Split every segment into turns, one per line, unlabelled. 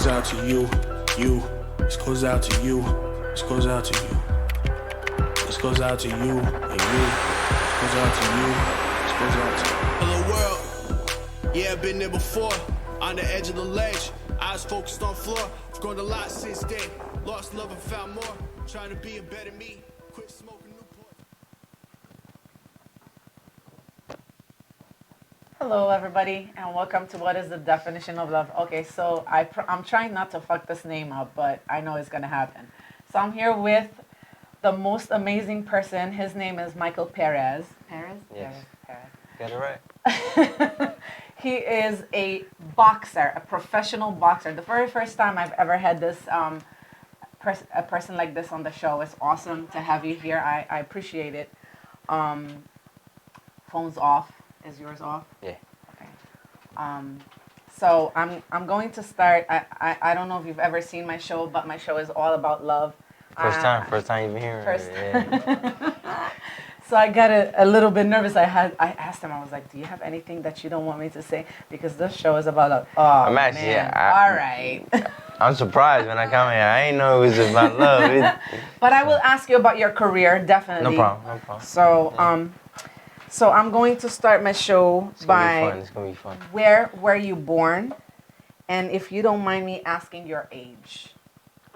goes out to you, you. This goes out to you. This goes out to you. This goes out to you and you. This goes out to you. This goes out to you.
Hello world. Yeah, I've been there before. On the edge of the ledge. Eyes focused on floor. Grown a lot since then. Lost love and found more. Trying to be a better me. Quit smoking Newport.
Hello, everybody, and welcome to What is the Definition of Love? Okay, so I'm trying not to fuck this name up, but I know it's going to happen. So I'm here with the most amazing person. His name is Michael Perez. Perez?
Yes.
Perez.
Got it right.
He is a boxer, a professional boxer. The very first time I've ever had this a person like this on the show. It's awesome to have you here. I appreciate it. Phone's off. Is yours off?
Yeah.
Okay. So I'm going to start. I don't know if you've ever seen my show, but my show is all about love.
First time you've been here.
First.
Yeah.
So I got a little bit nervous. I asked him. I was like, "Do you have anything that you don't want me to say?" Because this show is about love. Oh,
I'm actually,
man.
yeah,
All right.
I'm surprised when I come here. I ain't know it was about love.
But I will ask you about your career, definitely.
No problem.
So so I'm going to start my show by
It's gonna be fun.
where were you born, and if you don't mind me asking your age.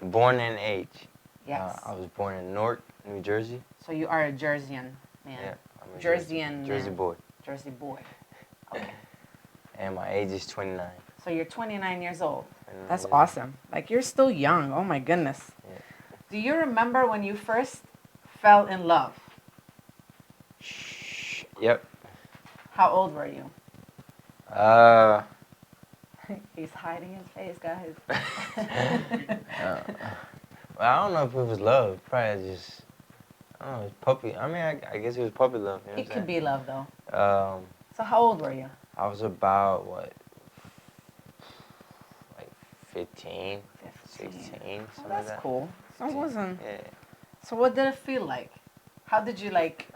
Born in age.
Yes.
I was born in Newark, New Jersey.
So you are a Jerseyan man.
Yeah. I'm a
Jerseyan
Jersey
man.
boy.
Jersey boy. Okay.
And my age is 29.
So you're 29 years old.
29
That's
years
awesome. Like, you're still young. Oh my goodness.
Yeah.
Do you remember when you first fell in love?
Shh. Yep.
How old were you? He's hiding his face, guys.
Well, I don't know if it was love. Probably just, I don't know, it was puppy. I mean, I guess it was puppy love. You know
It could be love, though.
be.
So how old were you?
I was about, what, like 15, 16, something
Oh,
like
that's
that.
cool. So it wasn't.
Yeah.
So what did it feel like? How did you like?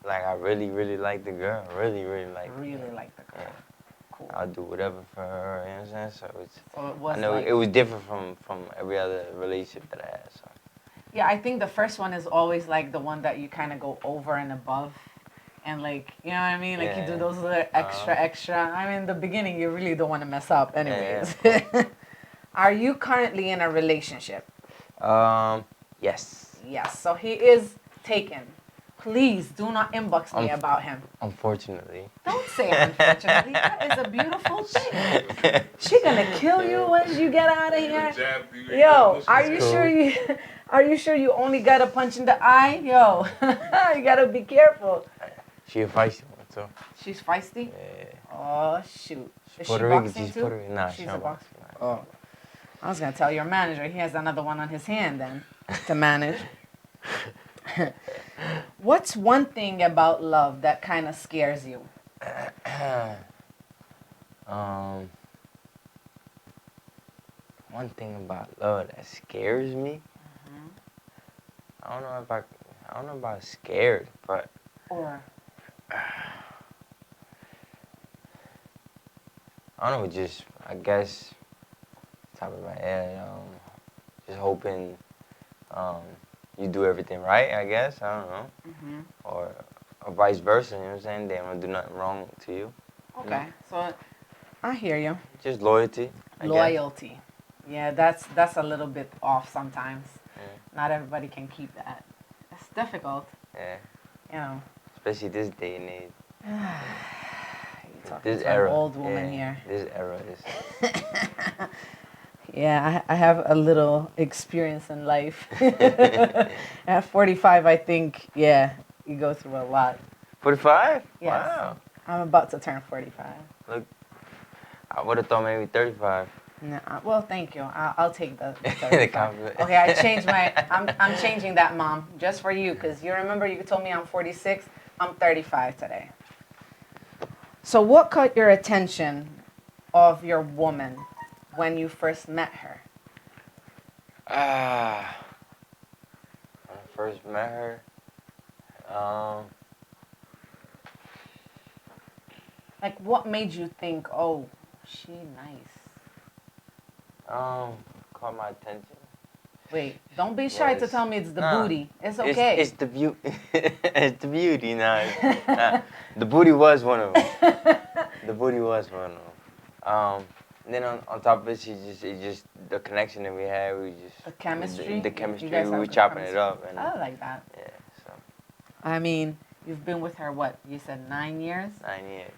I really, really liked the girl. Really, really liked her.
Really like the girl.
Yeah.
Cool.
I'll do whatever for her, you know what I'm saying? So it's,
So it was
I know
like,
it was different from every other relationship that I had, so.
yeah, I think the first one is always like the one that you kind of go over and above. And like, you know what I mean? Like you do
Yeah.
those little extra. I mean, in the beginning, you really don't want to mess up anyways.
Yeah.
Are you currently in a relationship?
Yes.
Yes. So he is taken. Please do not inbox me about him.
Unfortunately.
Don't say unfortunately. That is a beautiful thing. She gonna kill you once you get out of here. Yo, are you sure you only got a punch in the eye? Yo, you gotta be careful.
She a feisty one, so.
She's feisty?
Yeah.
Oh shoot. Is she
Puerto Rican,
boxing
she's
too?
Puerto Rican. Nah,
She's
she
a
don't
boxer.
box.
Oh. I was gonna tell your manager he has another one on his hand then to manage. What's one thing about love that kind of scares you?
One thing about love that scares me. I don't know about scared, but
Or
I don't know. Just I guess top of my head, just hoping you do everything right. I guess I don't know, or vice versa. You know what I'm saying? They don't do nothing wrong to you.
okay, so I hear you.
Just loyalty. I guess.
Loyalty. Yeah, that's a little bit off sometimes.
Yeah.
Not everybody can keep that. It's difficult,
Yeah.
you know.
Especially this day and age.
You're talking
This
to
era.
an old woman
yeah,
here.
This era is.
Yeah, I have a little experience in life. At 45, I think, yeah, you go through a lot.
45?
Yes.
Wow.
I'm about to turn 45.
Look, I would have thought maybe 35.
No, well, thank you. I'll take the
The
35.
compliment.
Okay, I changed my. I'm changing that, Mom, just for you, because you remember you told me I'm 46. I'm 35 today. So, what caught your attention of your woman when you first met her?
When I first met her,
Like, what made you think, oh, she nice?
Caught my attention.
Wait, don't be shy to
Was
tell me it's the
nah,
booty. It's okay.
It's the beauty. It's the beauty. Nah, the booty was one of them. The booty was one of them. Then on top of it, it's just the connection that we had. We just
The chemistry?
The
You
chemistry.
guys
We
have
were
good
chopping it
chemistry.
up, and
I like that.
yeah, so
I mean, you've been with her, what? You said 9 years?
9 years.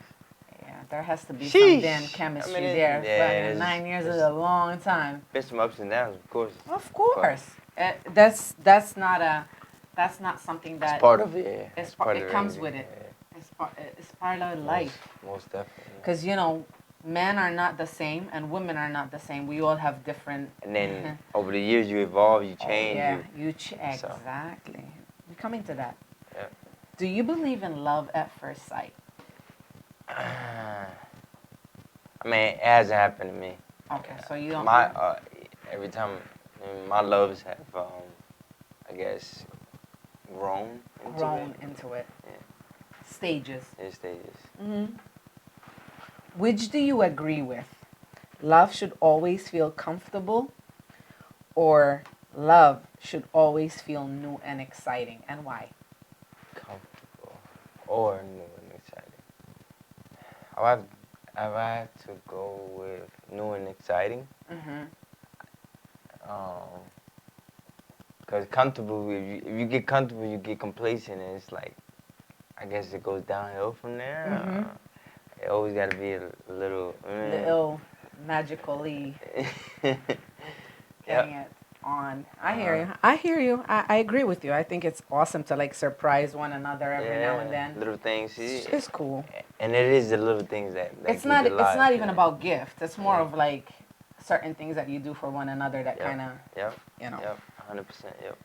Yeah, there has to be some
Sheesh.
damn chemistry
I mean,
there.
yeah,
Fucking 9 years is
it's
a long time.
been some ups and downs, of course.
Of course. That's not something that
It's part of it. Yeah.
it's
part
it
of
comes
everything,
with it.
yeah.
It's part of life.
Most definitely.
Because men are not the same and women are not the same. We all have different.
And then over the years, you evolve, you change.
Yeah,
So.
exactly. We're coming to that.
Yeah.
Do you believe in love at first sight?
I mean, it hasn't happened to me.
Okay, so you don't.
Every time my loves have I guess grown
into it.
Yeah.
Stages.
In stages.
Mm-hmm. Which do you agree with? Love should always feel comfortable, or love should always feel new and exciting, and why?
Comfortable or new and exciting. I have to go with new and exciting.
Mm-hmm.
Cause comfortable, if you get comfortable, you get complacent, and it's like, I guess it goes downhill from there.
Mm-hmm.
It always got to be a little.
Little magically getting it on. I hear you. I agree with you. I think it's awesome to like surprise one another every now and then.
Little things.
It's cool.
And it is the little things that
It's
keep
not.
it alive,
It's not even
yeah.
about gifts. It's more
Yeah.
of like certain things that you do for one another that
Yep.
kind of.
Yep.
Yep.
100%. Yep.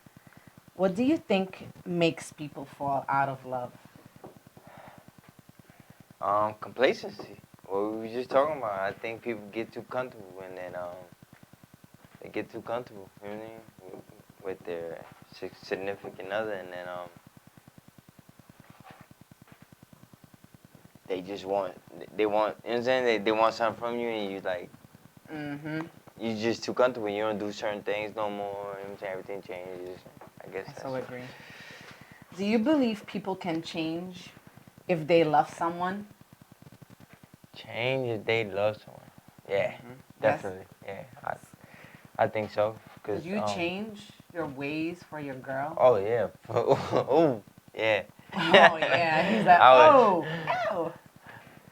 What do you think makes people fall out of love?
Complacency. What we were just talking about. I think people get too comfortable, and then they get too comfortable. You know what I mean? With their significant other, and then they just want. They want. You know what I'm saying? They want something from you, and you like.
Mm-hmm.
You're just too comfortable. You don't do certain things no more. You know what I'm saying? Everything changes. I guess
I
that's
so agree. Do you believe people can change if they love someone?
Change if they love someone. Yeah,
Mhm.
definitely. Yeah, I think so.
Did you change your ways for your girl?
Oh yeah. Oh yeah.
Oh yeah, he's like, oh.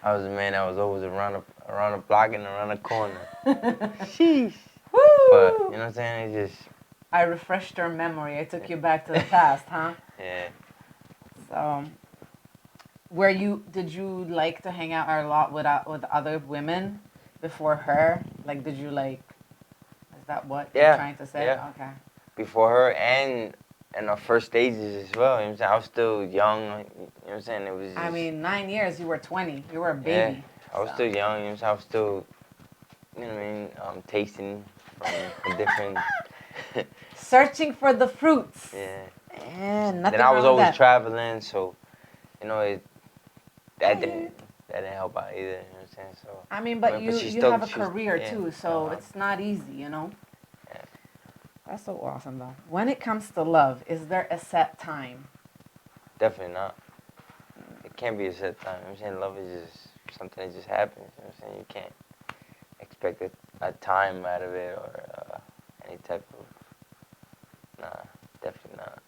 I was a man that was always around the block and around the corner. Sheesh.
Woo!
But you know what I'm saying? It's just
I refreshed your memory. I took you back to the past, huh?
yeah.
So, did you like to hang out a lot with other women before her? Like, did you like? Is that what you're trying to say?
Yeah.
Okay.
Before her and in our first stages as well. You know what I'm saying? I was still young. You know what I'm saying? It was. Just,
I mean, 9 years. You were 20. You were a baby.
Yeah, I was still young. You know what I'm saying? I was still, you know what I mean? Tasting from different.
Searching for the fruits.
Yeah.
And nothing
Then I was
wrong with
always
that.
traveling, so you know that didn't help out either. You know what I'm saying? So.
I mean, but you
still-
have a
she's-
career
yeah,
too, so
uh-huh.
it's not easy, you know?
Yeah.
That's so awesome, though. When it comes to love, is there a set time?
Definitely not. It can't be a set time. You know what I'm saying? Love is just something that just happens. You know what I'm saying? You can't expect a time out of it or any type of. Nah, definitely not.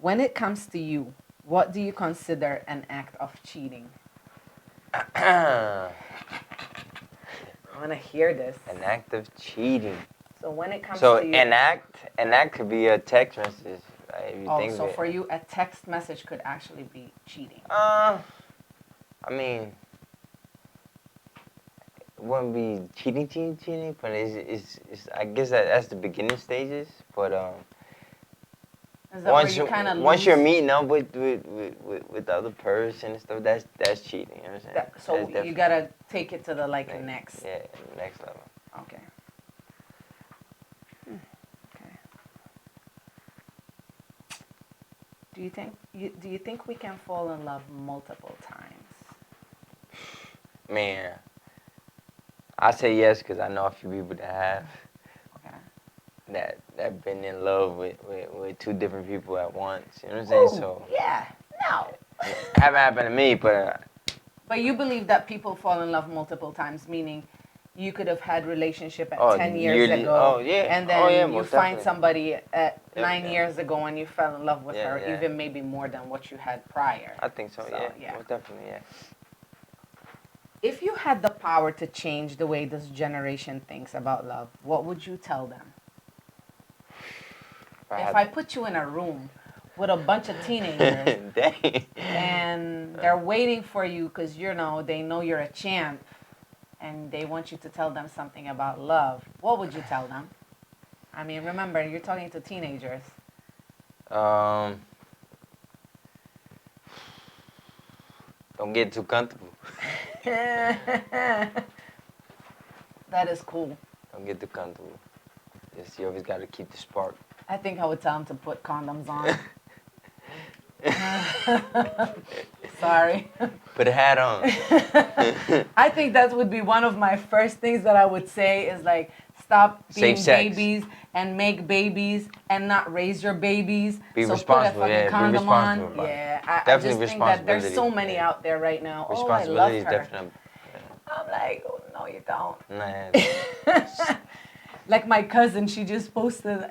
When it comes to you, what do you consider an act of cheating? I want to hear this.
An act of cheating.
So when it comes
So
to you...
an act could be a text message. If you think
so
of it.
for you, a text message could actually be cheating.
I mean, it wouldn't be cheating, but it's I guess that's the beginning stages. But
Is that where you kind of
once you're meeting up with the other person and stuff, that's cheating. You know what I'm saying?
So
That's
you gotta take it to the
definitely-
next.
Yeah, next level.
Okay. Okay. Do you think we can fall in love multiple times?
Man, I say yes because I know a few people that have
Okay.
that been in love with two different people at once. You know what I'm saying?
Ooh,
So
yeah. No.
haven't happened to me, but
But you believe that people fall in love multiple times, meaning you could have had relationship at
oh,
10 years
yearly.
ago,
Oh yeah.
and
Oh yeah.
then you
Most
find
definitely.
somebody at
Yep,
9
yep.
years ago and you fell in love with
Yeah,
her,
yeah.
even maybe more than what you had prior.
I think so.
So,
Yeah.
yeah.
Most definitely. Yeah.
If you had the power to change the way this generation thinks about love, what would you tell them? If I put you in a room with a bunch of teenagers
Dang.
and they're waiting for you because they know you're a champ and they want you to tell them something about love, what would you tell them? I mean, remember, you're talking to teenagers.
Don't get too comfortable.
That is cool.
Don't get too comfortable. Just you always got to keep the spark.
I think I would tell them to put condoms on. Sorry.
Put a hat on.
I think that would be one of my first things that I would say is like, stop being
Safe sex.
babies and make babies and not raise your babies.
Be
so
responsible,
put a fucking
yeah. Be
condom
responsible
on.
about it.
Yeah, I
Definitely
just think that there's so
responsibility,
many
yeah.
out there right now. Oh, I love
Responsibility is
her.
definitely.
I'm like, oh, no, you don't.
Nah.
Like my cousin, she just posted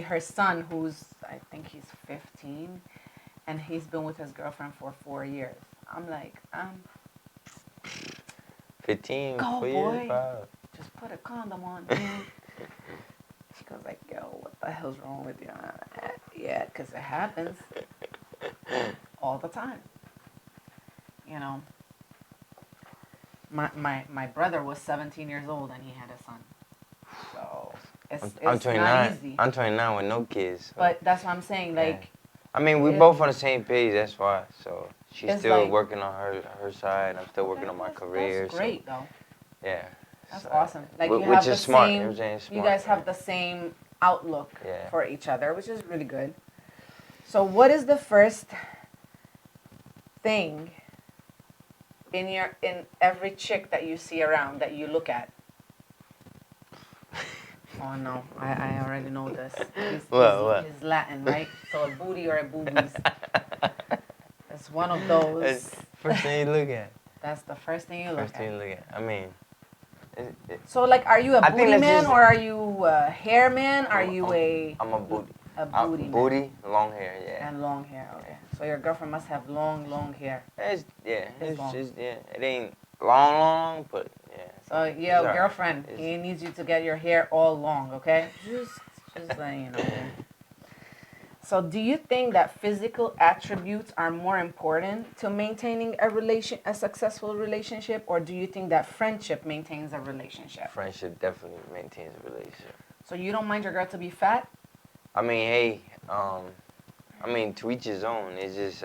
her son who's, I think he's 15, and he's been with his girlfriend for 4 years. I'm like,
15.
go
4
boy,
years, wow.
just put a condom on, man. She goes like, yo, what the hell's wrong with you? Yeah, because it happens all the time. You know, my brother was 17 years old and he had a son. So it's
I'm 29.
not easy.
I'm 29 with no kids. So.
But that's what I'm saying. Like,
yeah. I mean, we both on the same page. That's why. So she's
It's
still
like-
working on her side. I'm still working on my career.
That's great,
so,
though.
yeah.
That's
So,
awesome. Like you
which
have the
is smart.
same.
You know what I'm saying?
You
Smart,
guys have
yeah.
the same outlook
Yeah.
for each other, which is really good. So, what is the first thing in every chick that you see around that you look at? Oh no, I already know this.
What?
He's Latin, right? So a booty or a boobies. It's one of those.
First thing you look at.
That's the first thing you look
First thing
at.
you look at. I mean.
So like, are you a
I think
booty
that's
man
just-
or are you a hair man? Are you
I'm a booty.
a booty man?
Booty, long hair, yeah.
And long hair, okay. So your girlfriend must have long hair.
It's
It's long.
just it ain't long, but yeah.
So
It's
yeah,
alright.
girlfriend,
It's-
he needs you to get your hair all long, okay? Just letting you know. So do you think that physical attributes are more important to maintaining a successful relationship, or do you think that friendship maintains a relationship?
Friendship definitely maintains a relationship.
So you don't mind your girl to be fat?
I mean, hey, to each his own. It's just,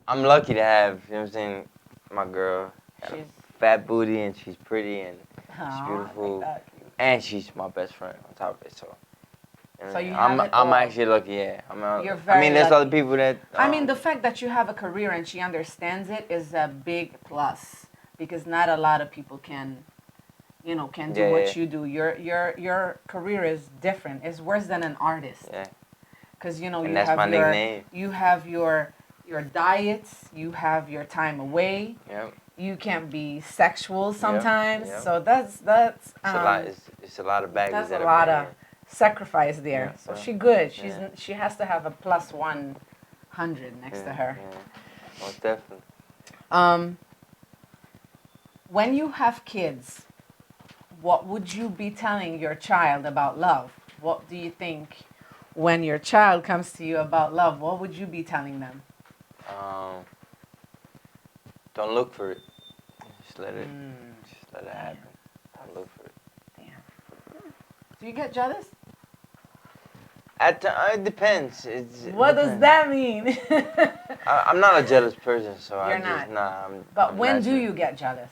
I'm lucky to have, you know what I'm saying, my girl. Got a
She's
fat booty and she's pretty and she's
Aw,
beautiful.
like that.
And she's my best friend on top of it, so.
So you
I'm
have it
I'm
all.
actually lucky, yeah.
You're
I
very
mean, there's
lucky.
other people that.
I mean, the fact that you have a career and she understands it is a big plus, because not a lot of people can do
Yeah,
what
yeah.
you do. Your career is different. It's worse than an artist,
Yeah.
because
And
you
that's
have
my
your
nickname.
you have your diets, you have your time away.
Yep.
You can't be sexual sometimes,
yep.
so that's
It's a lot. It's a lot of baggage.
that's
that
a
I
lot
bring
of
in.
sacrifice there.
Yeah,
So
yeah.
she good.
Yeah.
She has to have a plus 100 next to her.
Yeah. Most definitely.
When you have kids, what would you be telling your child about love? What do you think when your child comes to you about love? What would you be telling them?
Don't look for it. Just let it.
Mm,
Just let it happen. Don't look for it.
damn. Do you get jealous?
It depends.
What does that mean?
I'm not a jealous person, so
You're
I just
not.
I'm.
But
I'm
when do
natural.
you get jealous?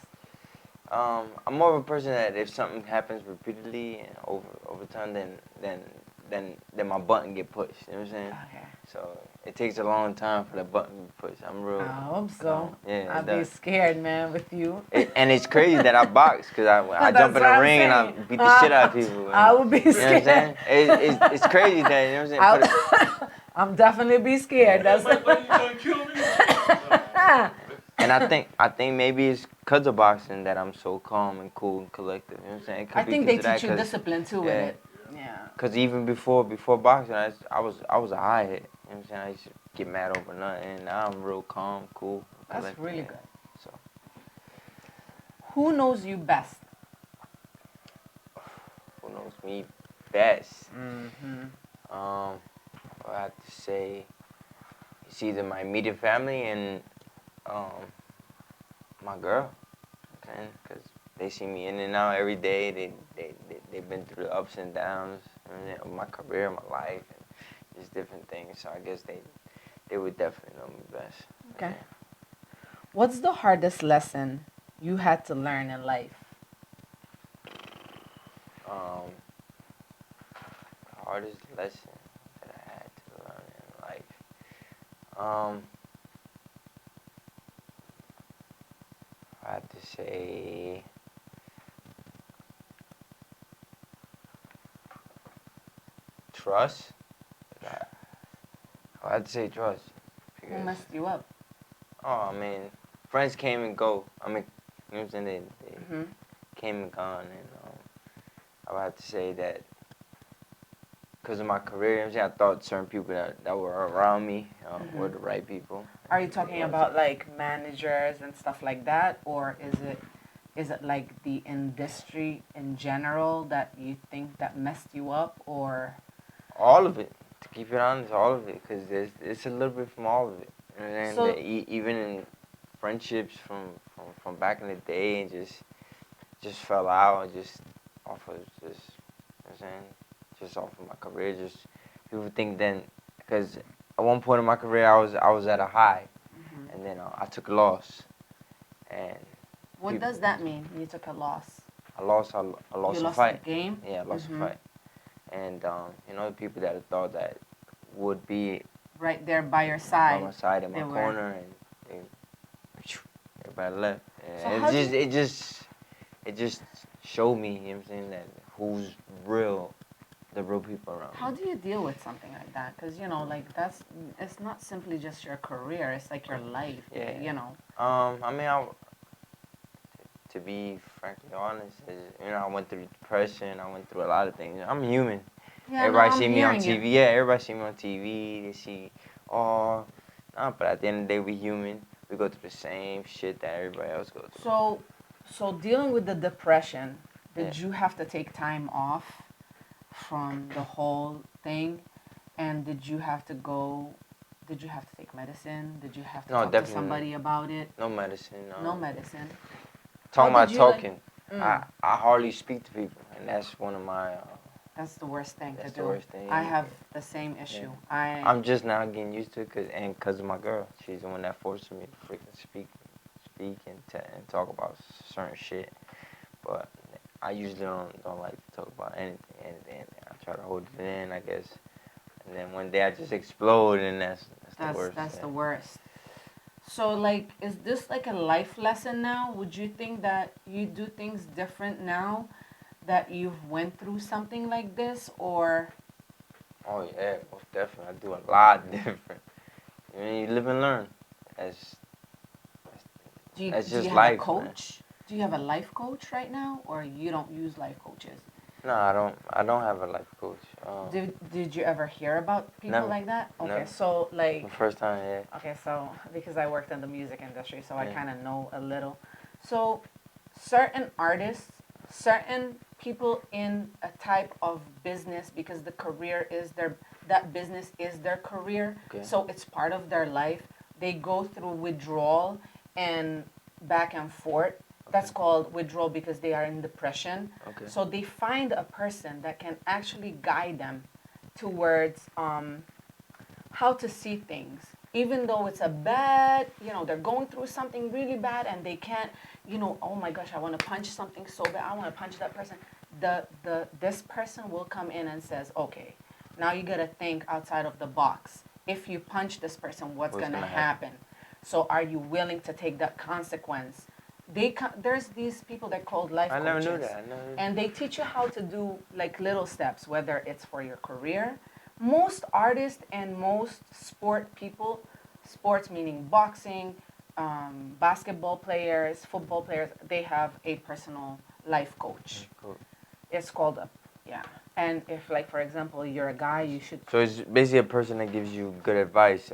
I'm more of a person that if something happens repeatedly and over time, then my button get pushed. You know what I'm saying?
Okay.
So it takes a long time for the button to be pushed. I'm real.
I hope so.
calm. Yeah, it
I'd be
does.
scared, man, with you.
And it's crazy that I box because I
That's
jump in
what
the
I'm
ring and I
saying.
beat the shit out of people.
I would be
You know what I'm
scared.
saying? It's crazy that, you know what I'm saying?
I'm definitely be scared. That's
But you gonna kill me?
And I think maybe it's because of boxing that I'm so calm and cool and collective. You know what I'm saying? It could
I
be
think
'cause
they
of that,
teach you
'cause-
discipline too with
yeah.
it. Yeah.
Cause even before boxing, I was a high hit. You know what I'm saying? I used to get mad over nothing. And now I'm real calm, cool.
That's
collected,
really
yeah.
good.
So
Who knows you best?
who knows me best?
Mm-hmm.
I have to say it's either my immediate family and my girl. Okay, cause they see me in and out every day. They've been through the ups and downs of my career, my life, and just different things. So I guess they would definitely know me best.
Okay. What's the hardest lesson you had to learn in life?
The hardest lesson that I had to learn in life. I have to say trust. I have to say trust.
Who
Because,
messed you up?
oh, I mean, friends came and go. I mean, you know what I'm saying? They
Mm-hmm.
came and gone. And I would have to say that because of my career, you know what I'm saying? I thought certain people that were around me were the right people.
Are you talking about like managers and stuff like that, or is it like the industry in general that you think that messed you up, or?
All of it. To keep it honest, all of it. Because it's a little bit from all of it. You know what I'm saying?
So-
Even in friendships from back in the day and just fell out and just off of just, you know what I'm saying? Just off of my career. Just people think then, because at one point in my career I was at a high, and then I took a loss, and
What
people-
does that mean? You took a loss.
I lost
You
a
lost
fight.
the game.
Yeah, I lost
Mhm.
a fight, and you know the people that I thought that would be
Right there by your
by
side.
my side in my
they were.
corner, and everybody left.
So
And
how
it just showed me, you know what I'm saying, that who's real, the real people around.
How do you deal with something like that? Because you know, like it's not simply just your career; it's like your life.
Yeah.
You know.
I mean, to be frankly honest, you know, I went through depression. I went through a lot of things. I'm human.
Yeah,
Everybody
no, I'm
see me on
hearing
TV.
you.
Yeah, everybody see me on TV. They see, oh, nah, but at the end of the day, we human. We go through the same shit that everybody else goes through.
So dealing with the depression, did
Yeah.
you have to take time off from the whole thing? And did you have to take medicine? Did you have to
No,
talk to
definitely
somebody about it?
No medicine.
No medicine.
Talking
How
about
did you, like-
talking,
Mm.
I hardly speak to people, and that's one of my.
That's the worst thing
That's
to
the
do.
worst thing,
I
yeah.
have the same issue.
I'm just now getting used to it, cause of my girl. She's the one that forces me to freaking speak and talk about certain shit. But I usually don't like to talk about anything. I try to hold it in, I guess. And then one day I just explode, and that's the worst.
That's
yeah.
the worst. So like, is this like a life lesson now? Would you think that you do things different now that you've went through something like this, or?
Oh yeah, most definitely. I do a lot different. I mean, you live and learn.
Do you,
That's
do you
just
have
life,
a coach? Do you have a life coach right now, or you don't use life coaches?
No, I don't have a life coach.
Did you ever hear about people
Never.
like that? Okay,
Never.
so like,
The first time, yeah.
okay, so because I worked in the music industry, so I
Yeah.
kind of know a little. So certain artists, certain people in a type of business, because the career is that business is their career,
Okay.
so it's part of their life. They go through withdrawal and back and forth. That's called withdrawal because they are in depression.
Okay.
So they find a person that can actually guide them towards how to see things. Even though it's a bad, they're going through something really bad and they can't, oh my gosh, I want to punch something so bad. I want to punch that person. This person will come in and says, okay, now you got to think outside of the box. if you punch this person, what's
What's
gonna
gonna
happen? So are you willing to take that consequence? There's these people that called life
I never
coaches,
knew that. I never knew.
and they teach you how to do like little steps, whether it's for your career. Most artists and most sport people, sports meaning boxing, basketball players, football players, they have a personal life coach.
Cool.
It's called a, yeah. And if, like, for example, you're a guy, you should,
So it's basically a person that gives you good advice.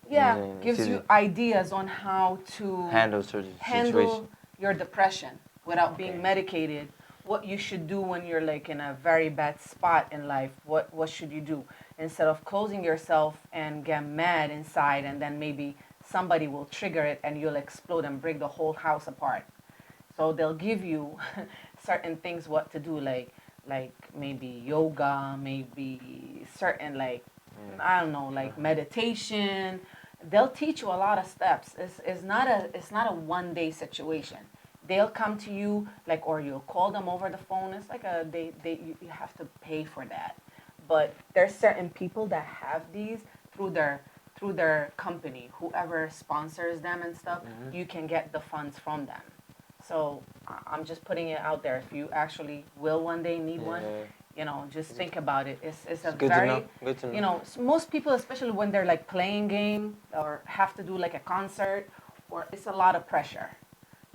yeah,
Using
gives you ideas on how to
handle certain
handle
situations.
your depression without being
Okay.
medicated. What you should do when you're like in a very bad spot in life. What should you do instead of closing yourself and get mad inside, and then maybe somebody will trigger it and you'll explode and break the whole house apart. So they'll give you certain things what to do, like maybe yoga, maybe certain like I don't know, like meditation. They'll teach you a lot of steps. It's not a 1 day situation. They'll come to you like, or you'll call them over the phone. It's like you have to pay for that. But there's certain people that have these through their company, whoever sponsors them and stuff. You can get the funds from them. So I'm just putting it out there. If you actually will one day need one, you know, just think about it. It's a
Good to
very,
know. Good to know.
you know, most people, especially when they're like playing game or have to do like a concert, or it's a lot of pressure.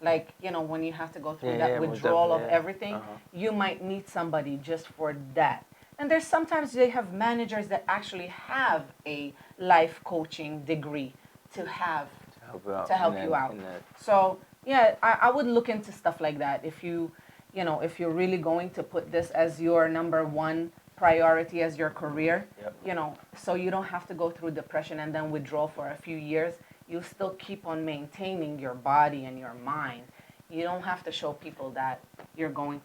Like, you know, when you have to go through
Yeah,
that
yeah, most
withdrawal of
definitely, yeah.
everything, you might need somebody just for that. And there's sometimes they have managers that actually have a life coaching degree to have
help you out.
to help
in
you
that-
out.
in that.
So yeah, I would look into stuff like that if you know, if you're really going to put this as your number one priority as your career,
Yep.
you know, so you don't have to go through depression and then withdraw for a few years. You still keep on maintaining your body and your mind. You don't have to show people that you're going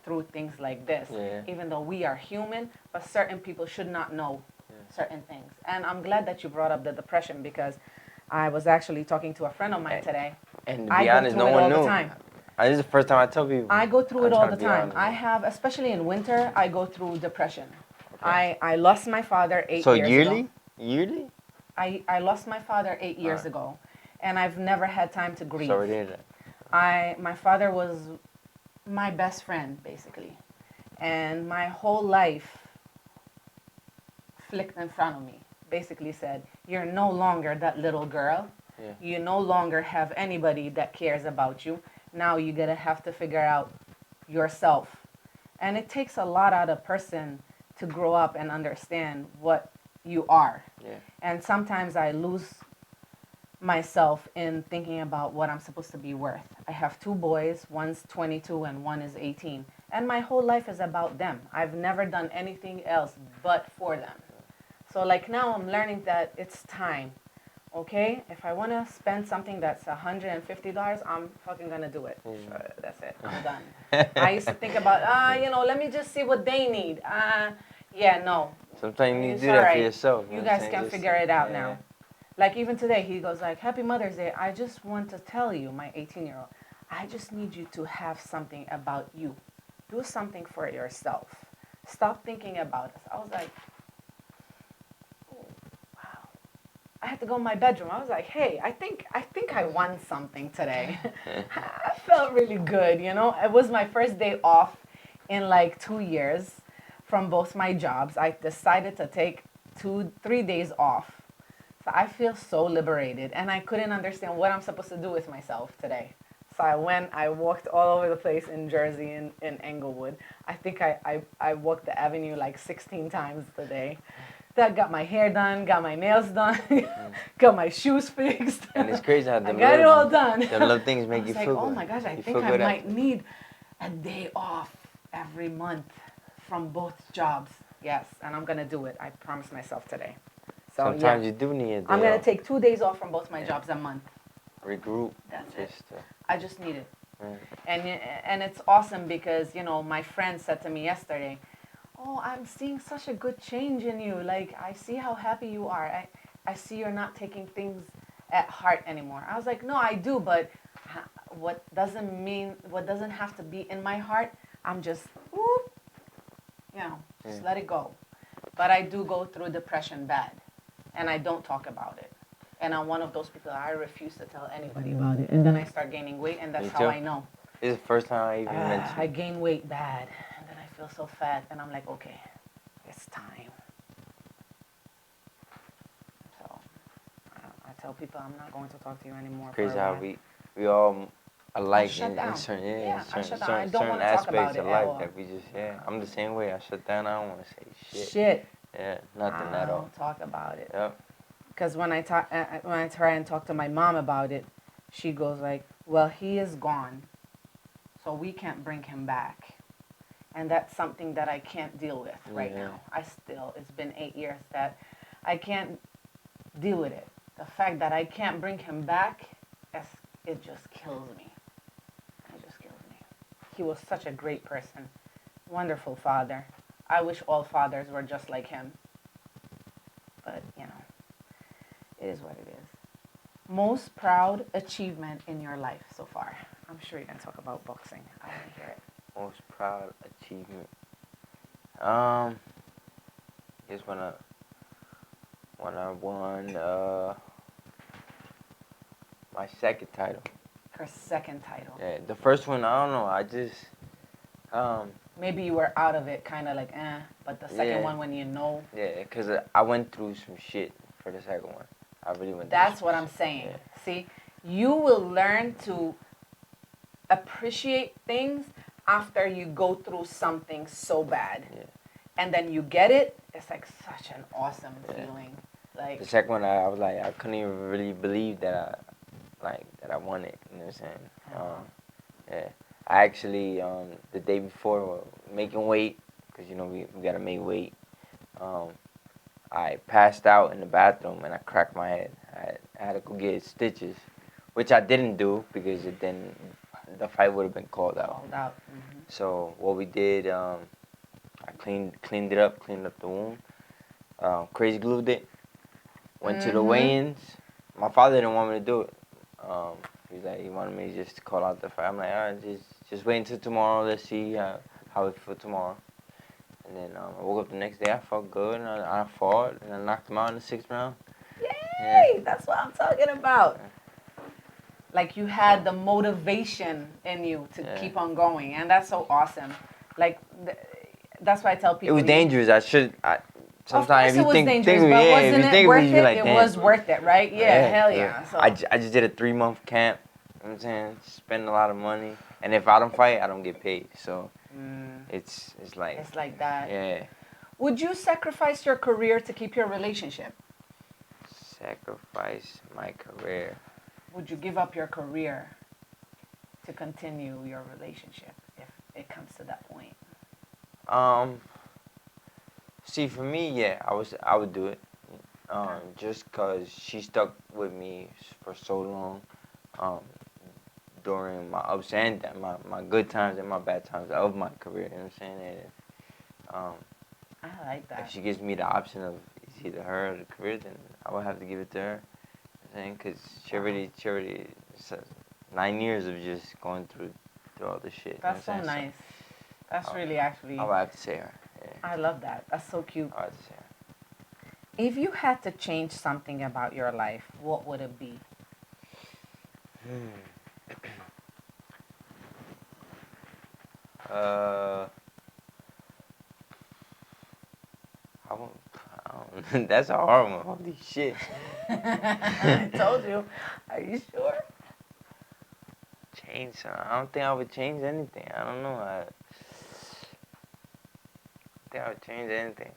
through things like this,
Yeah.
even though we are human, but certain people should not know certain things. And I'm glad that you brought up the depression because I was actually talking to a friend of mine today.
And to
I
be
go
honest,
through
no
it
one
all
knew.
the time.
This is the first time I tell people.
I go through
I'm
it all
trying
the
to be
time.
honest.
I have, especially in winter, I go through depression. I lost my father 8
So
years
yearly?
ago.
Yearly?
I lost my father 8 years
Alright.
ago, and I've never had time to grieve.
Sorry to hear that.
My father was my best friend, basically. And my whole life flicked in front of me. Basically said, you're no longer that little girl.
Yeah.
You no longer have anybody that cares about you. Now you're going to have to figure out yourself. And it takes a lot out of a person to grow up and understand what you are.
Yeah.
And sometimes I lose myself in thinking about what I'm supposed to be worth. I have 2 boys, one's 22 and one is 18. And my whole life is about them. I've never done anything else but for them. So like now I'm learning that it's time. Okay? If I want to spend something that's $150, I'm fucking going to do it. That's it. I'm done. I used to think about, you know, let me just see what they need. Yeah, no.
Sometimes you need to
It's
do that
alright.
for yourself.
You
know what
guys
I'm saying?
can
Just-
figure it out
yeah.
now. Like even today, he goes like, Happy Mother's Day. I just want to tell you, my 18-year-old, I just need you to have something about you. Do something for yourself. Stop thinking about us. I was like, oh, wow. I had to go in my bedroom. I was like, hey, I think I won something today. I felt really good, you know. It was my first day off in like 2 years from both my jobs. I decided to take 3 days off. So I feel so liberated, and I couldn't understand what I'm supposed to do with myself today. So I walked all over the place in Jersey, in Englewood. I think I walked the avenue like 16 times today. That got my hair done, got my nails done, got my shoes fixed.
And it's crazy how
I
them
got it all done.
Them little things make
I
you
was
feel
like,
good.
oh my gosh, I
You
think
feel
I
good
might
after.
need a day off every month from both jobs. Yes, and I'm going to do it. I promised myself today. So
Sometimes
yeah,
you do need a day
I'm going to
off.
take 2 days off from both my jobs a month.
Regroup.
That's it.
Just,
I just need it.
yeah.
And it's awesome because, you know, my friend said to me yesterday, oh, I'm seeing such a good change in you. Like, I see how happy you are. I see you're not taking things at heart anymore. I was like, no, I do, but what doesn't have to be in my heart, I'm just, whoop, you know, just let it go. But I do go through depression bad. and I don't talk about it. And I'm one of those people, I refuse to tell anybody about it. And then I start gaining weight, and that's
Me
how
too.
I know.
This is the first time I even mentioned
I
it.
gain weight bad, and then I feel so fat, and I'm like, okay, it's time. So I tell people I'm not going to talk to you anymore.
Crazy
for a
how
while.
we all alike
shut
in
down.
certain
Yeah, I
certain,
shut down. I
certain,
don't
certain
wanna talk about
aspects
it
of
at
life
all.
that we just I'm the same way. I shut down. I don't want to say shit.
Shit.
Yeah, nothing
I
at all.
don't talk about it.
Yep.
Because when I try and talk to my mom about it, she goes like, "Well, he is gone, so we can't bring him back." And that's something that I can't deal with right
Yeah.
now. It's been 8 years that I can't deal with it. The fact that I can't bring him back, it just kills me. It just kills me. He was such a great person, wonderful father. I wish all fathers were just like him. But, it is what it is. Most proud achievement in your life so far? I'm sure you're going to talk about boxing. I want to hear it.
Most proud achievement. I guess when I won my second title.
Her second title.
Yeah, the first one I don't know. I just
Maybe you were out of it, kind of like, but the second
Yeah.
one when you know.
yeah, cause I went through some shit for the second one. I really went.
That's
through
what
some
I'm
shit.
saying.
Yeah.
See, you will learn to appreciate things after you go through something so bad.
Yeah.
And then you get it, it's like such an awesome feeling. Like,
The second one, I was like, I couldn't even really believe that I won it. You know what I'm saying? Yeah. I actually the day before making weight, cause we gotta make weight. I passed out in the bathroom and I cracked my head. I had to go get stitches, which I didn't do because then the fight would have been called out.
called out. Mm-hmm.
So what we did, I cleaned it up, cleaned up the wound, crazy glued it, went to the weigh-ins. My father didn't want me to do it. He wanted me just to call out the fight. I'm like, all right, just wait until tomorrow. Let's see how it feel tomorrow. And then I woke up the next day. I felt good, and I fought, and I knocked him out in the 6th round.
Yay!
Yeah.
That's what I'm talking about. Like you had the motivation in you to keep on going, and that's so awesome. Like that's why I tell people
It was dangerous. Sometimes
of course it was dangerous, but
if
wasn't
you
it
think
worth
you
it?
like,
It
damn.
was worth it, right? Yeah, hell yeah. So
I just did a 3-month camp. You know what I'm saying? Spend a lot of money, and if I don't fight, I don't get paid. So it's like
it's like that.
Yeah.
Would you sacrifice your career to keep your relationship?
Sacrifice my career.
Would you give up your career to continue your relationship if it comes to that point?
See, for me, yeah, I would do it. Just cause she stuck with me for so long, during my ups and downs, my good times and my bad times of my career. You know what I'm saying? And
I like that.
if she gives me the option of it's either her or the career, then I would have to give it to her. You know what I'm saying? Cause she already 9 years of just going through all this shit.
That's
you know
so
what I'm saying?
nice. That's really actually.
I would have to say her. Yeah.
I love that. That's so cute.
I would have to say her.
If you had to change something about your life, what would it be?
I don't, that's a hard one. Holy shit.
I told you. Are you sure?
Change something. I don't think I would change anything. I don't know. I think I would change anything.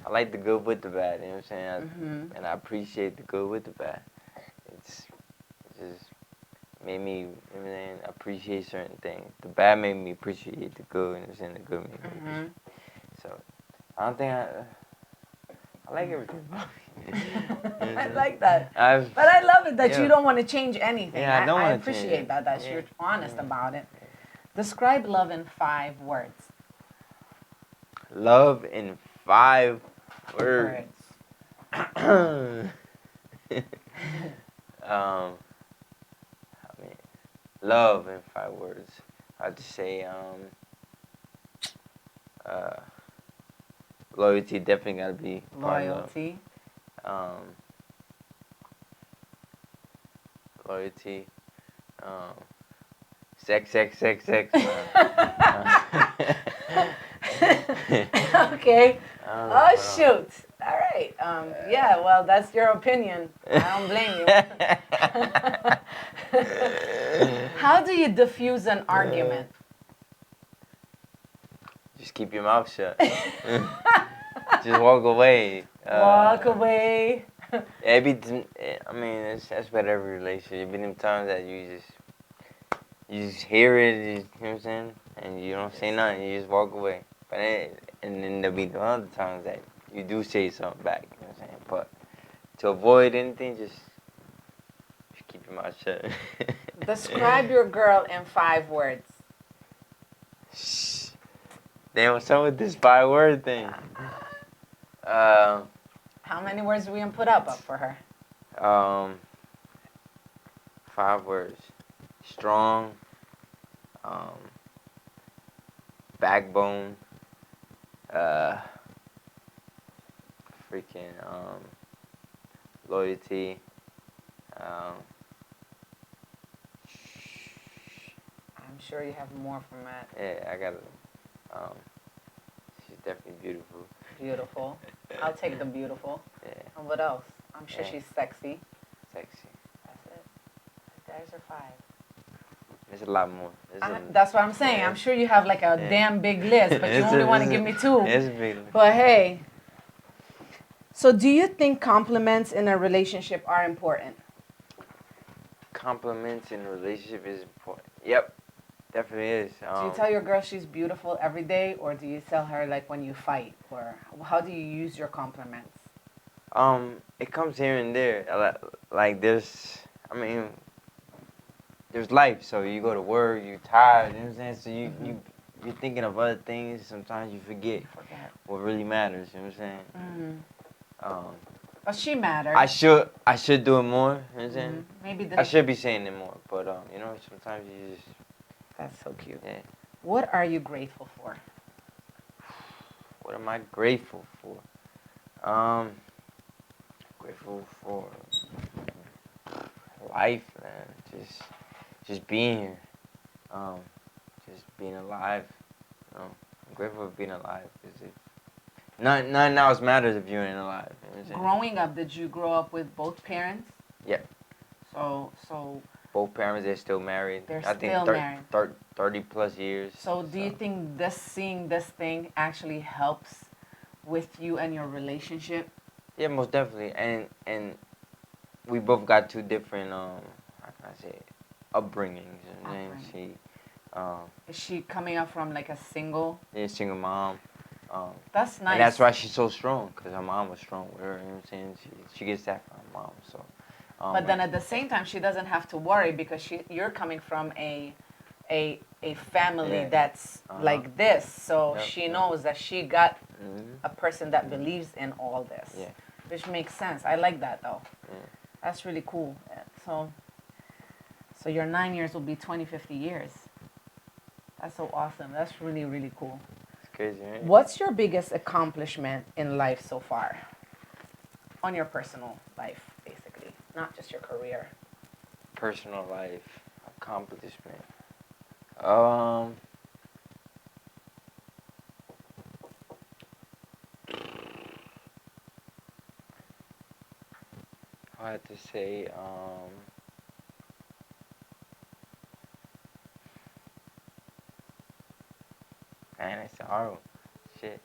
I like the good with the bad, you know what I'm saying? And I appreciate the good with the bad. It's just made me, you know what I'm saying, appreciate certain things. The bad made me appreciate the good, you know what I'm saying? The good made me appreciate. So, I don't think I like everything about it.
I like that.
I've-
But I love it that
yeah.
you don't want to change anything.
Yeah, I don't wanna change
appreciate
it.
that
Yeah.
you're honest about it. Describe love in 5 words.
Love in 5 words. I mean, love in 5 words. I'd just say, loyalty definitely gotta be part of love.
Loyalty.
loyalty, sex.
Okay.
I don't know,
Oh,
hold on.
shoot. All right. Yeah, well, that's your opinion. I don't blame you. How do you diffuse an argument?
Just keep your mouth shut. Just walk away.
Walk away.
I mean, that's about every relationship. It be them times that you just hear it, you know what I'm saying, and you don't say nothing. You just walk away. And then there'll be the other times that you do say something back. You know what I'm saying? But to avoid anything, just keep your mouth shut.
Describe your girl in 5 words.
Shh. Damn, what's up with this 5-word thing?
How many words do we put up for her?
5 words. Strong. Backbone. Freaking loyalty.
I'm sure you have more from that.
Yeah, I got it. She's definitely beautiful.
Beautiful. I'll take the beautiful.
Yeah,
And what else? I'm sure
Yeah.
she's sexy.
sexy.
That's it. There's her 5.
There's a lot more.
That's what I'm saying.
Yeah.
I'm sure you have like a
Yeah.
damn big list, but you
It's
only
a-
want to
it's a-
give me 2.
It's big.
But hey. So do you think compliments in a relationship are important?
Compliments in a relationship is important. Yep, definitely is.
Do you tell your girl she's beautiful every day, or do you tell her like when you fight, or how do you use your compliments?
It comes here and there. Like there's life. So you go to work, you're tired. You know what I'm saying? So you're thinking of other things. Sometimes you forget what really matters. You know what I'm saying?
But she matters.
I should do it more. You know what I'm saying?
Maybe
I should be saying it more, but sometimes you just
That's so cute.
yeah.
What are you grateful for?
What am I grateful for? Grateful for life, man. Just being here. Just being alive. I'm grateful for being alive. Cause nothing else matters if you ain't alive. You know what I'm saying?
Growing up, did you grow up with both parents?
Yeah.
So
Both parents, they're still married.
They're
I think
still married.
30 plus years.
So do you think seeing this thing actually helps with you and your relationship?
Yeah, most definitely. And we both got 2 different how can I say it, upbringings. You know what I'm saying?
Is she coming up from like a single?
Single mom.
That's nice.
And that's why she's so strong, because her mom was strong with her. You know what I'm saying? She gets that from her mom. So.
But then at the same time, she doesn't have to worry because you're coming from a family that's like this. So she knows that she got a person that believes in all this.
Yeah.
Which makes sense. I like that though.
Yeah.
That's really cool. So your 9 years will be 20, 50 years. That's so awesome. That's really, really cool.
It's crazy, right?
What's your biggest accomplishment in life so far? On your personal life, basically. Not just your career.
Personal life accomplishment. I have to say, man, it's a hard one. Shit.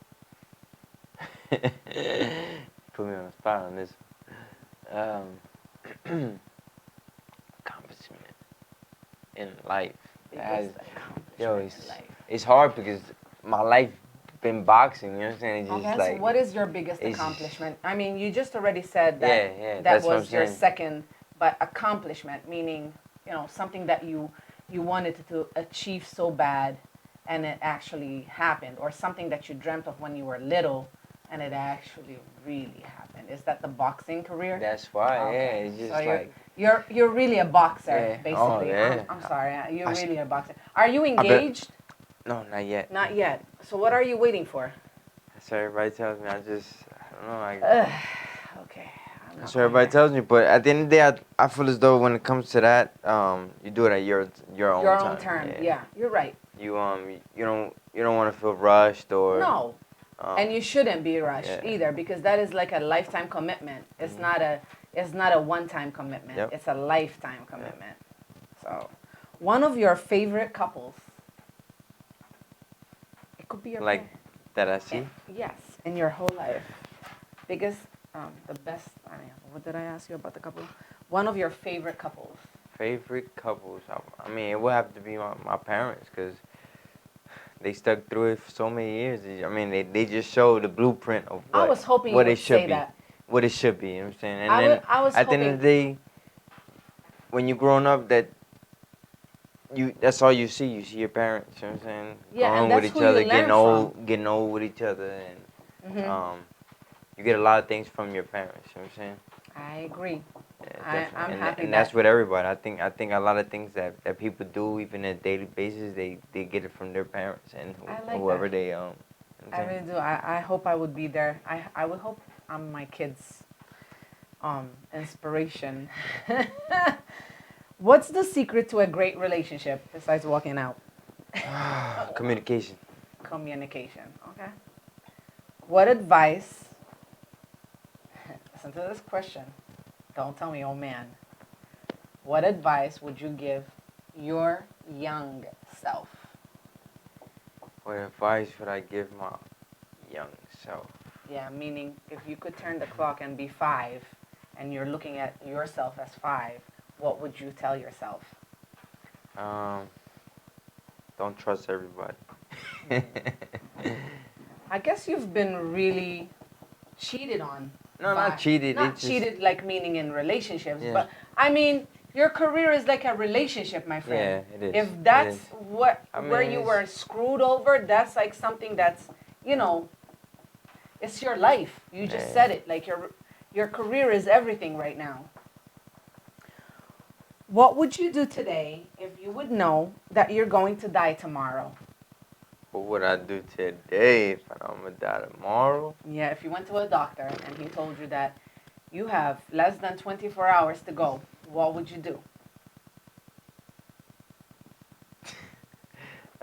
Put me on the spot on this one. Accomplishment in life. It's hard because my life been boxing, you know what I'm saying? It's just
Okay,
like,
so what is your biggest accomplishment? I mean, you just already said that
Yeah,
that
that's what
was
I'm
your
saying.
second, but accomplishment, meaning, something that you wanted to achieve so bad and it actually happened, or something that you dreamt of when you were little and it actually really happened. Is that the boxing career?
That's why,
Okay.
yeah, it's just
So
like,
you're really a boxer,
Yeah.
basically.
Oh, yeah.
I'm sorry, you're
I
really a boxer. Are you engaged?
no, not yet.
Not yet. So what are you waiting for?
That's what everybody tells me. I don't know.
Ugh, okay.
That's what everybody tells me. But at the end of the day, I feel as though when it comes to that, you do it at your own
Your
time.
own term. Yeah, you're right.
You don't want to feel rushed or
No. And you shouldn't be rushed
yeah.
either, because that is like a lifetime commitment. It's not a one-time commitment.
Yep.
It's a lifetime commitment. So, one of your favorite couples. It could be your
like that I see.
yes, in your whole life. Biggest, the best. I mean, what did I ask you about the couple? One of your favorite couples.
Favorite couples. I mean, it would have to be my parents because they stuck through it for so many years. I mean, they just showed the blueprint of
I was hoping you
what
would
it should
say
be.
that.
What it should be, you know what I'm saying? And
I
then
was
at the end of the day, when you're growing up, that's all you see. You see your parents, you know what I'm saying?
Yeah,
Growing
and that's
with each
who
other,
you learn
getting old with each other, and
from.
you get a lot of things from your parents, you know what I'm saying?
I agree.
Yeah,
I'm
and,
happy
and
that.
that's with everybody. I think a lot of things that people do, even on a daily basis, they get it from their parents and
I like
whoever
that.
they
I really do. I hope I would be there. I would hope I'm my kids' inspiration. What's the secret to a great relationship besides walking out?
Communication.
Communication. Okay. What advice? Listen to this question. Don't tell me, oh man. What advice would you give your young self?
What advice would I give my young self?
Yeah, meaning if you could turn the clock and be 5 and you're looking at yourself as 5, what would you tell yourself?
Don't trust everybody.
I guess you've been really cheated on.
No, not cheated.
Not
it's
cheated
just,
like meaning in relationships,
Yeah.
but I mean, your career is like a relationship, my friend.
Yeah, it is.
If that's
It is.
where you were screwed over, that's like something that's, it's your life. You just said it. Like your career is everything right now. What would you do today if you would know that you're going to die tomorrow?
What would I do today if I'm gonna die tomorrow?
Yeah, if you went to a doctor and he told you that you have less than 24 hours to go, what would you do?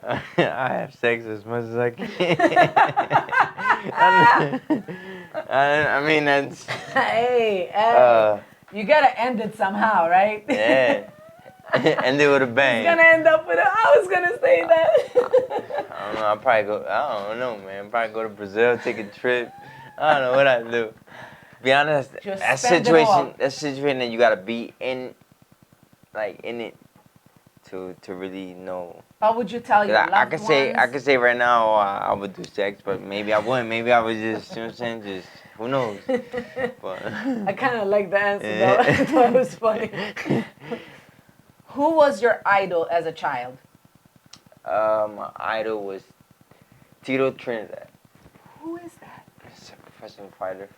I have sex as much as I can. I mean, that's.
Hey,
Uh,
you gotta end it somehow, right?
yeah. And they would have
It's
banged.
gonna end up with I was gonna say that.
I don't know. I'll probably go. I don't know, man. Probably go to Brazil, take a trip. I don't know what I'd do. Be honest,
Just
that
spend it all.
situation that you gotta be in, like in it, to really know.
What would you tell your
'Cause
loved
I could say
ones?
right now I would do sex, but maybe I wouldn't. Maybe I would just, you know what I'm saying? Just who knows? But
I kind of like the answer though. I thought it was funny. Who was your idol as a child?
my idol was Tito Trinidad.
Who is that?
He's a professional fighter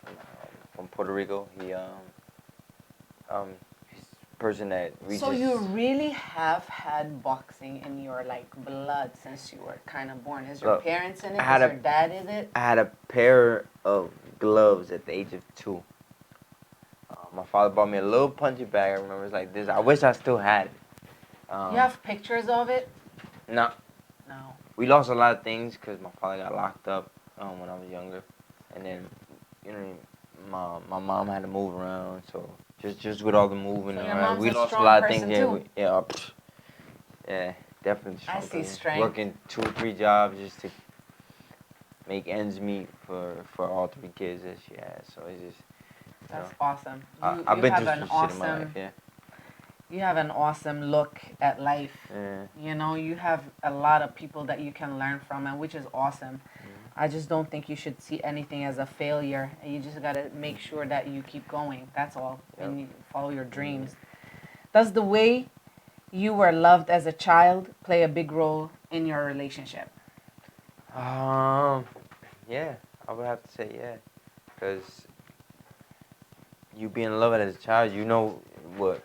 from Puerto Rico. He's a person that reaches.
So you really have had boxing in your blood since you were kind of born. Is your
Look,
parents in it?
I had
Is your dad in it?
I had a pair of gloves at the age of 2. My father bought me a little punching bag. I remember it was like this. I wish I still had it.
You have pictures of it?
No.
No.
We lost a lot of things because my father got locked up when I was younger, and then my mom had to move around. So just with all the moving,
So your mom's
we
a
lost a
strong
lot of things.
person
Yeah,
too.
yeah, definitely.
I
Strong
see
person.
strength.
Working 2 or 3 jobs just to make ends meet for all 3 kids that she has. So it's just.
That's awesome.
I've
You
been
have
through
an
some shit in my
awesome.
life, yeah.
You have an awesome look at life.
Yeah.
You have a lot of people that you can learn from, and which is awesome. I just don't think you should see anything as a failure. And you just gotta make sure that you keep going. That's all, and you follow your dreams. Does the way you were loved as a child play a big role in your relationship?
Yeah, I would have to say yeah, because you being loved as a child, you know what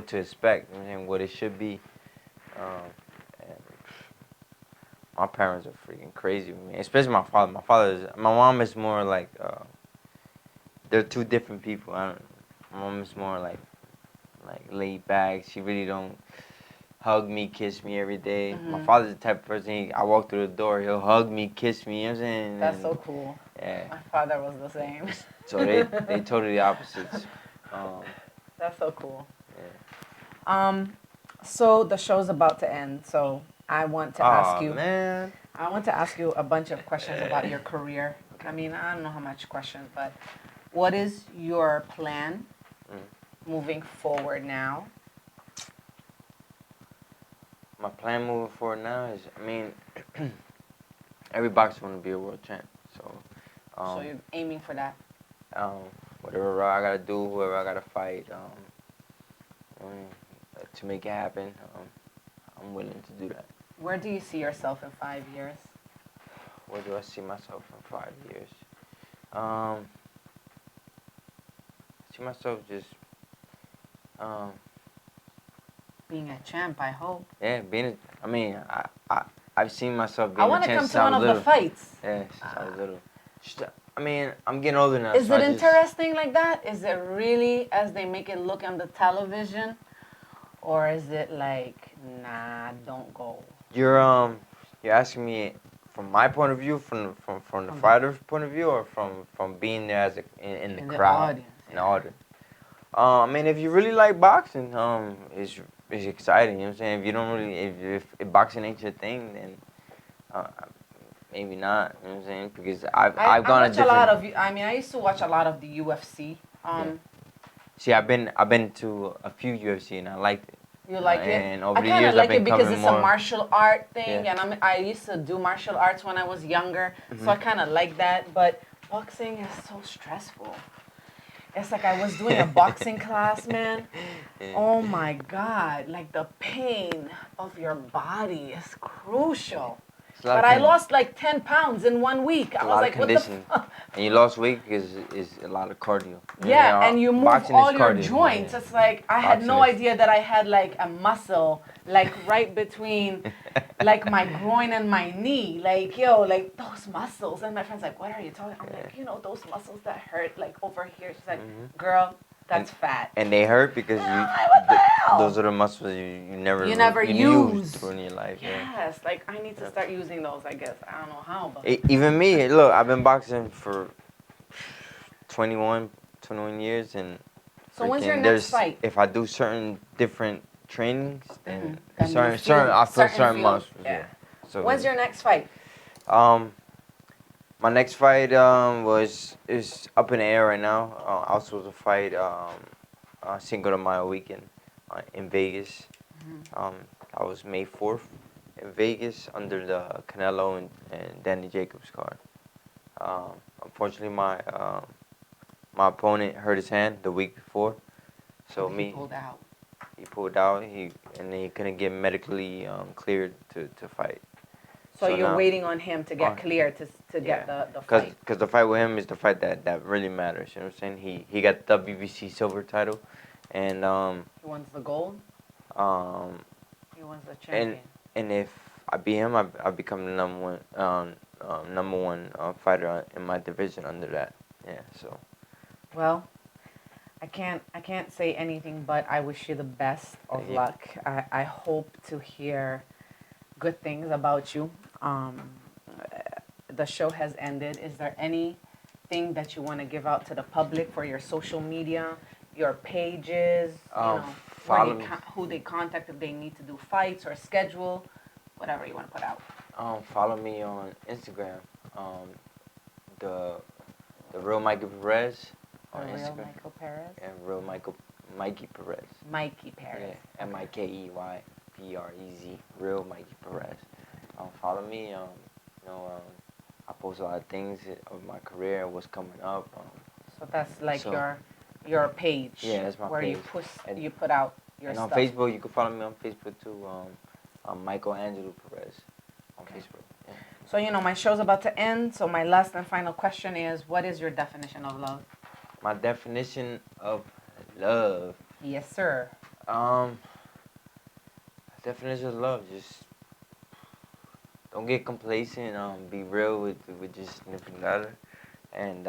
to expect, you know what I'm saying, what it should be. And my parents are freaking crazy with me, especially my father. My mom is more like they're 2 different people. I don't know. My mom is more like laid back. She really don't hug me, kiss me every day. My father's the type of person, I walk through the door, he'll hug me, kiss me, you know what I'm saying?
That's so cool.
Yeah.
My father was the same.
So they totally opposites. Um,
That's so cool.
yeah.
So the show's about to end. So I want to ask you.
Man.
I want to ask you a bunch of questions about your career. I mean, I don't know how much questions, but what is your plan moving forward now?
My plan moving forward now is, I mean, every boxer want to be a world champ. So,
So you're aiming for that.
Whatever I gotta do, whoever I gotta fight, to make it happen, I'm willing to do that.
Where do you see yourself in 5 years?
Where do I see myself in 5 years? See myself just,
Being a champ, I hope.
yeah, being. I mean, I've seen myself being
I want
a
to
champ
come
since
to
I
one
was
of
little.
the fights.
Yeah, since I was little. I mean, I'm getting older now.
Is
so
it
I just-
interesting like that? Is it really as they make it look on the television? Or is it like, nah, don't go?
You're asking me from my point of view, from the fighter's point of view, or from being there as in the crowd,
audience,
in the audience. I mean, if you really like boxing, it's exciting. You know what I'm saying? If you don't really, if boxing ain't your thing, then maybe not. You know what I'm saying? Because I've gone
I
a
watch
different.
a lot of. I mean, I used to watch a lot of the UFC.
See, I've been to a few UFC and I liked it.
You like it?
And over
I
the
kind
years,
of like
I've been
it because
covering
it's
more.
a martial art thing,
Yeah.
and I used to do martial arts when I was younger, so I kind of like that. But boxing is so stressful. It's like I was doing a boxing class, man.
Yeah.
Oh my God! Like the pain of your body is crucial.
It's a lot
But
of
I lost like 10 pounds in 1 week. I
a
was
lot
like,
of
what the
conditioning.
fuck?
And you lost weight because is a lot of cardio.
Yeah, and you move
boxing
all
is
your
cardio.
joints.
Yeah.
It's like I had
Boxing
no
is-
idea that I had like a muscle, like right between, like my groin and my knee. Like yo, like those muscles. And my friend's like, "What are you talking?" I'm like, "You know those muscles that hurt, like over here." She's like, "Girl, that's fat."
And they hurt because
What the hell?
those are the muscles you never
used
during your life. Yeah.
Yes, like I need to start using those. I guess I don't know how, but
Even me, look, I've been boxing for 21 years, and
so when's your
freaking
next fight?
if I do certain different trainings, then
Then you
certain I feel
certain
certain
feels-
muscles.
yeah.
So
When's your next fight?
My next fight is up in the air right now. I was supposed to fight Cinco de Mayo weekend in Vegas. That was May 4th in Vegas under the Canelo and Danny Jacobs card. Unfortunately, my opponent hurt his hand the week before, so
He pulled out.
He pulled out. And he couldn't get medically cleared to fight.
So you're
now-
waiting on him to get cleared to get the fight.
Because the fight with him is the fight that really matters. You know what I'm saying? He got the WBC silver title, and
He wants the gold.
um
He wants the champion.
and if I beat him, I become the number one fighter in my division under that. Yeah. So.
Well, I can't say anything but I wish you the best of
Thank you.
luck. I hope to hear good things about you. The show has ended. Is there anything that you want to give out to the public for your social media, your pages,
follow me.
who they contact if they need to do fights or schedule, whatever you want to put out?
Follow me on Instagram. The real Mikey Perez
The
on
real
Instagram.
Michael Perez?
And real Mikey Perez.
Mikey Perez.
Yeah, MikeyPerez. Real Mikey Perez. Follow me. I post a lot of things of my career and what's coming up.
So that's like
So-
your page.
Yeah, that's my
where
page.
you put out your
And
stuff.
on Facebook, you can follow me on Facebook too. Michelangelo Perez on Facebook. Yeah.
So my show's about to end. So my last and final question is, what is your definition of love?
My definition of love.
Yes, sir.
Definition of love, just don't get complacent. Be real with just nipping at her, and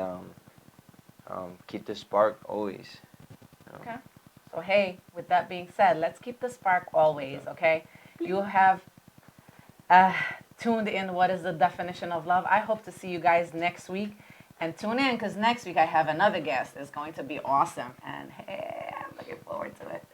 keep the spark always.
Okay. So, hey, with that being said, let's keep the spark always, okay? You have tuned in What is the Definition of Love. I hope to see you guys next week. And tune in because next week I have another guest. It's going to be awesome. And hey, I'm looking forward to it.